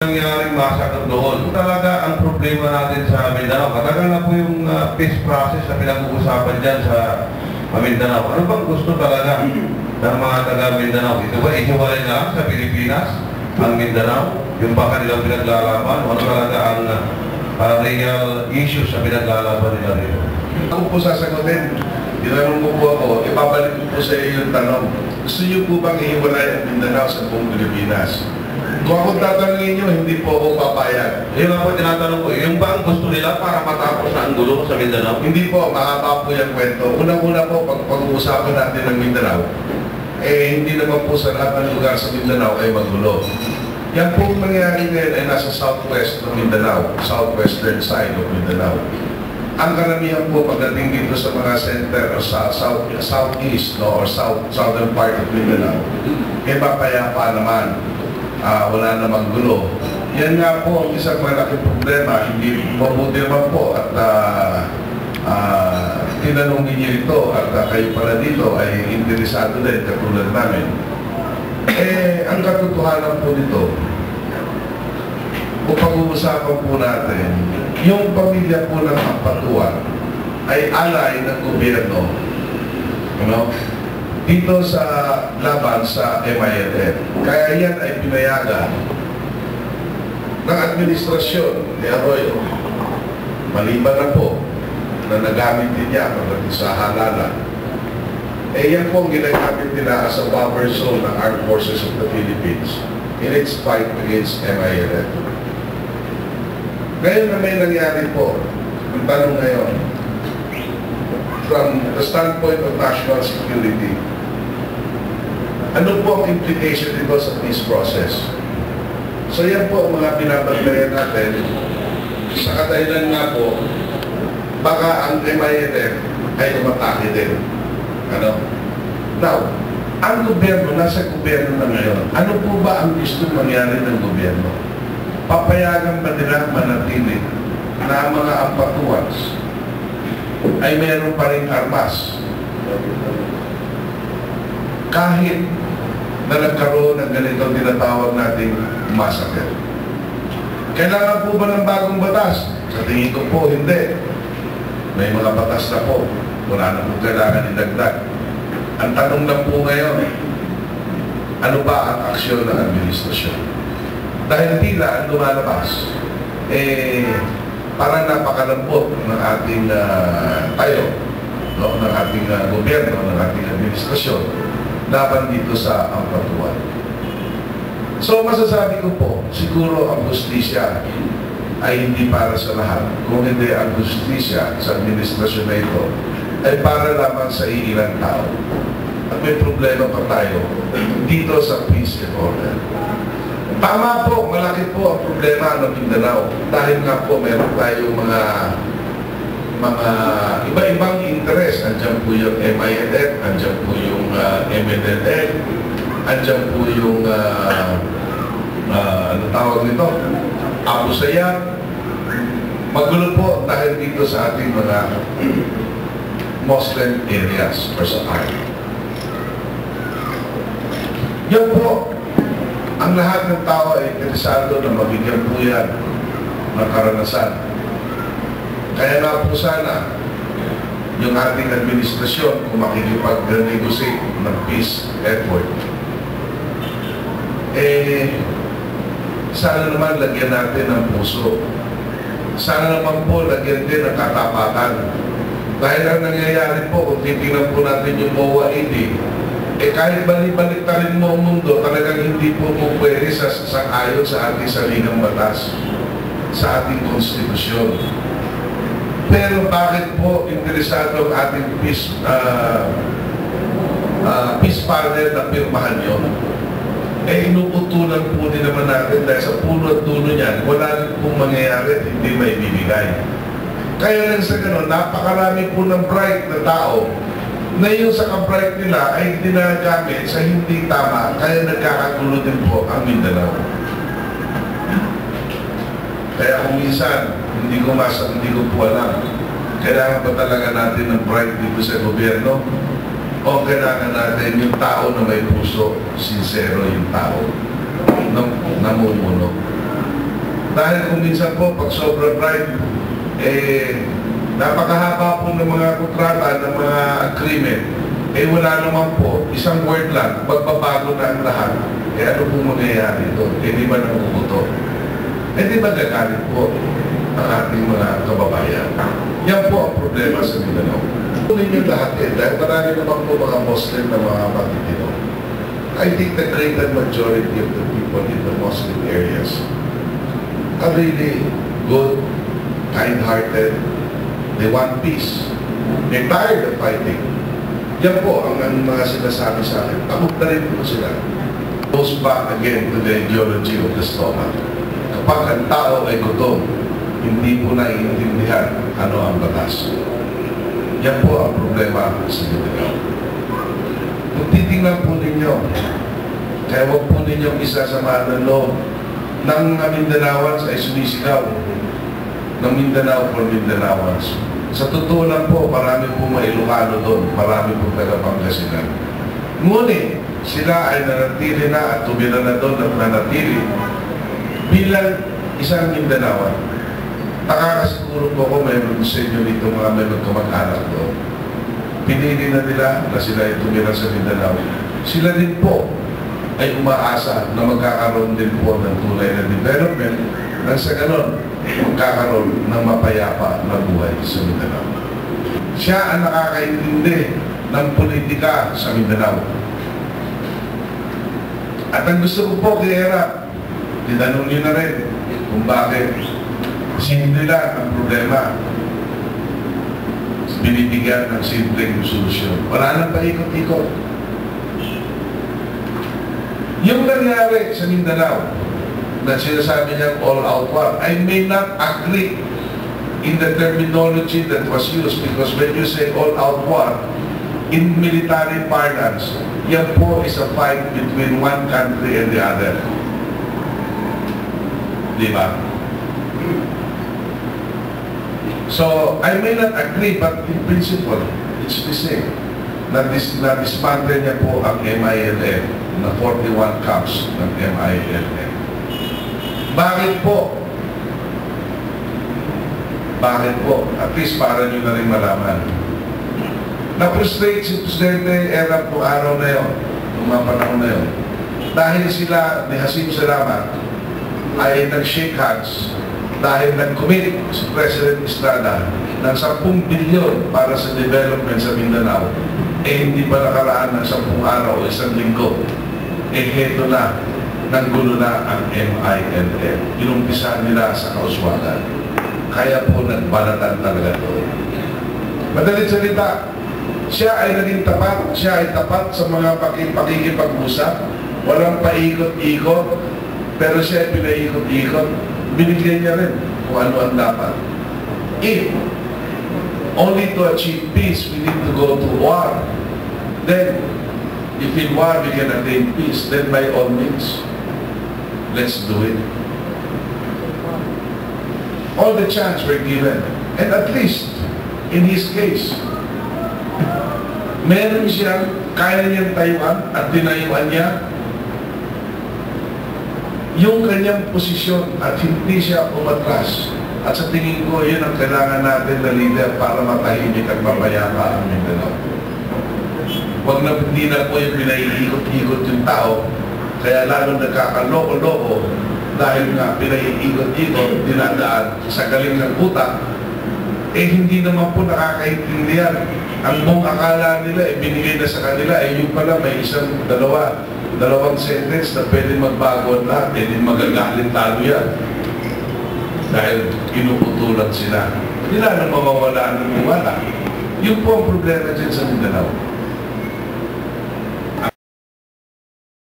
nangyaring massacre doon. Talaga ang problema natin sa Mindanao. Matagal na po yung peace process na pinag-uusapan dyan sa Mindanao. Ano bang gusto talaga ng mga taga Mindanao? Ito ba ihiwalay na lang sa Pilipinas ang Mindanao? Yung ba kanilang pinaglalaban? O ano talaga ang real issues na pinaglalaban nila dito? Ako po sasagutin. Tinanong ko po ako, ibabalik ko po sa iyo yung tanong. Gusto niyo po bang ihiwalay ang Mindanao sa buong Pilipinas? Kung ako tatanungin niyo, hindi po ako papayag. Yun lang po tinatanong ko, yung ba ang gusto nila para matapos na ang gulo sa Mindanao? Hindi po, mahaba po yung kwento. Unang-una po, pag-uusapan natin ng Mindanao, hindi naman po sa lahat ng lugar sa Mindanao ay magulo. Yan po nangyari ngayon ay nasa southwest ng Mindanao, southwestern side of Mindanao. Ang karamihan po pagdating dito sa mga center o sa southeast no, or southern part of Mindanao, mapayapa naman. Wala namang gulo. Yan nga po ang isang malaking problema. Hindi mabuti naman po at tinanongin niyo ito at kayo pala dito ay interesado din katulad namin. Ang katotohanan po nito, kung pag-uusapan po natin, yung pamilya po ng Ampatuan ay alay ng gobyerno. Dito sa laban sa MILF. Kaya yan ay pinayagan ng administrasyon ni Arroyo. Maliban na po na nagamit din niya pagdating sa halalan. Yan po ang ginagamit nila as a buffer zone ng Armed Forces of the Philippines in its fight against MILF. Ngayon na may nangyari po, ang tanong ngayon, from the standpoint of national security, ano po ang implication dito sa peace process? So yan po ang mga binabantayan natin. Sa kadahilan nga po, baka ang MILF ay umatake din. Now, ang gobyerno, nasa gobyerno na ngayon, ano po ba ang gusto mangyari ng gobyerno? Papayagan ba nila manatili na ang mga Ampatuans ay meron pa rin armas? Kahit na nagkaroon ng ganitong tinatawag nating massacre. Kailangan po ba ng bagong batas? Sa tingin ko po, hindi. May mga batas na po. Wala na po kailangan idagdag. Ang tanong lang po ngayon, ano ba ang aksyon ng administrasyon? Dahil tila ang lumalabas, parang napakalambot ng ating tayo, ng ating gobyerno, ng ating administrasyon, laban dito sa Ampatuan. So masasabi ko po, siguro ang justisya ay hindi para sa lahat. Kung hindi ang justisya sa administrasyon na ito, ay para lamang sa iilang tao. At may problema pa tayo dito sa peace and order. Tama po, malaki po ang problema ng Mindanao. Dahil nga po meron tayong mga iba-ibang interes. Andiyan po yung MILF, andiyan po yung MNLF, andiyan po yung ano tawag nito? Abu Sayyaf. Magulo po dahil dito sa ating mga Muslim areas or sa Arab. Yan po, ang lahat ng tao ay interesado na mabigyan po yan ng karanasan. Kaya nga po sana yung ating administrasyon kung makikipag-negotiate ng peace effort, sana naman lagyan natin ng puso. Sana naman po lagyan din ng katapatan. Dahil ang nangyayari po, kung titingnan po natin yung MOA-ID, kahit balik-balik na rin mo ang mundo, talagang hindi po pwede sa ayon sa ating saligang batas, sa ating konstitusyon. Pero bakit po interesado ang ating peace panel na pirmahan yun? Inuutulan po din naman natin dahil sa puno at dulo niyan, wala rin pong mangyayari at hindi may bibigay. Kaya lang sa gano'n, napakarami po ng bright na tao na yung sa ka-bright nila ay dinagamit sa hindi tama, kaya nagkakagulo din po ang Mindanao. Kaya kung minsan, hindi ko po alam, kailangan ba talaga natin ng bright dito sa gobyerno? O kailangan natin yung tao na may puso, sincero yung tao, namumuno. Dahil kung minsan po, pag sobrang bright, napakahaba po ng mga kontrata, ng mga agreement, wala naman po, isang word lang, magbabago na ang lahat. Ano po mangyayari doon? Di ba nabubuto? Di ba gagalit po ang ating mga kababayan? Yan po ang problema sa Mindanao. Tuloy niyo lahat dahil marami naman po mga Muslim na mga Matitino. I think the greater majority of the people in the Muslim areas are really good, kind-hearted. They want peace. They're tired of fighting. Yan po ang mga sinasabi sa akin. Takot na rin po sila. Goes back again to the ideology of the stomach. Kapag ang tao ay gutom, hindi po naiintindihan ano ang batas. Yan po ang problema sa Mindanao. Kung titingnan po ninyo, kaya huwag po ninyong isasamahan ng loob ng Mindanaoans ay sumisigaw ng Mindanao for Mindanaoans. Sa totoo lang po, marami po may Ilocano doon, marami po taga-Pangasinan. Ngunit, sila ay nanatili na at tumira na doon at nanatili bilang isang Mindanaoan. Nakakasiguro po ako mayroon sa inyo dito mga may magkamag-anak doon. Pinili na nila na sila ay tumira sa Mindanao. Sila din po ay umaasa na magkakaroon din po ng tunay na development nang sa ganon magkakaroon ng mapayapa na buhay sa Mindanao. Siya ang nakakaintindi ng politika sa Mindanao. At ang gusto ko po kay Erap, tinanong niyo na rin kung bakit simple lang ang problema. Binibigyan ng simpleng solusyon. Wala nang paikot-ikot. Yung nangyari sa Mindanao, na sinasabi niyang all-out war, I may not agree in the terminology that was used because when you say all-out war, in military parlance, yan po is a fight between one country and the other. Di ba? So, I may not agree, but in principle, it's the same. Na-dismantle niya po ang MILF, na 41 camps ng MILF. Bakit po? Bakit po? At least para nyo na rin malaman. Na-frustrate si Presidente Erap noong araw na yun, noong mga panahon na yun. Dahil sila ni Hasim Salamat ay nag-shake hands dahil nag-commit si President Estrada ng 10 bilyon para sa development sa Mindanao. Hindi pa nakaraan ng 10 araw o 1 linggo. Heto na, nanggulo na ang MILF. Inumpisa nila sa kauswagan. Kaya po nagbalatan talaga ito. Madalit salita, siya ay naging tapat, siya ay tapat sa mga pakikipag-usap. Walang paikot-ikot, pero siya ay pinaikot-ikot. Binigyan niya rin kung ano ang dapat. If only to achieve peace, we need to go to war. Then, if in war we can attain peace, then by all means, let's do it. All the chance were given. And at least, in his case, meron siyang kaya niyang tayuan at tinayuan niya yung kanyang posisyon at hindi siya umatras. At sa tingin ko, yun ang kailangan natin na leader para matahimik at mapayapa ang Mindanao. Huwag na hindi na po yung pinaiikot-ikot yung tao, kaya lalo nagkakaloko-loko dahil nga pinaiikot-ikot, dinadaan sa galing ng utak, hindi naman po nakakaintindihan. Ang buong akala nila, binigay na sa kanila, yung pala may dalawang sentence na pwede magbago ang lahat, hindi magagaling talo yan. Dahil kinuputulan sila. Hindi na mawawala ng wala. Yun po ang problema dyan sa Mindanao.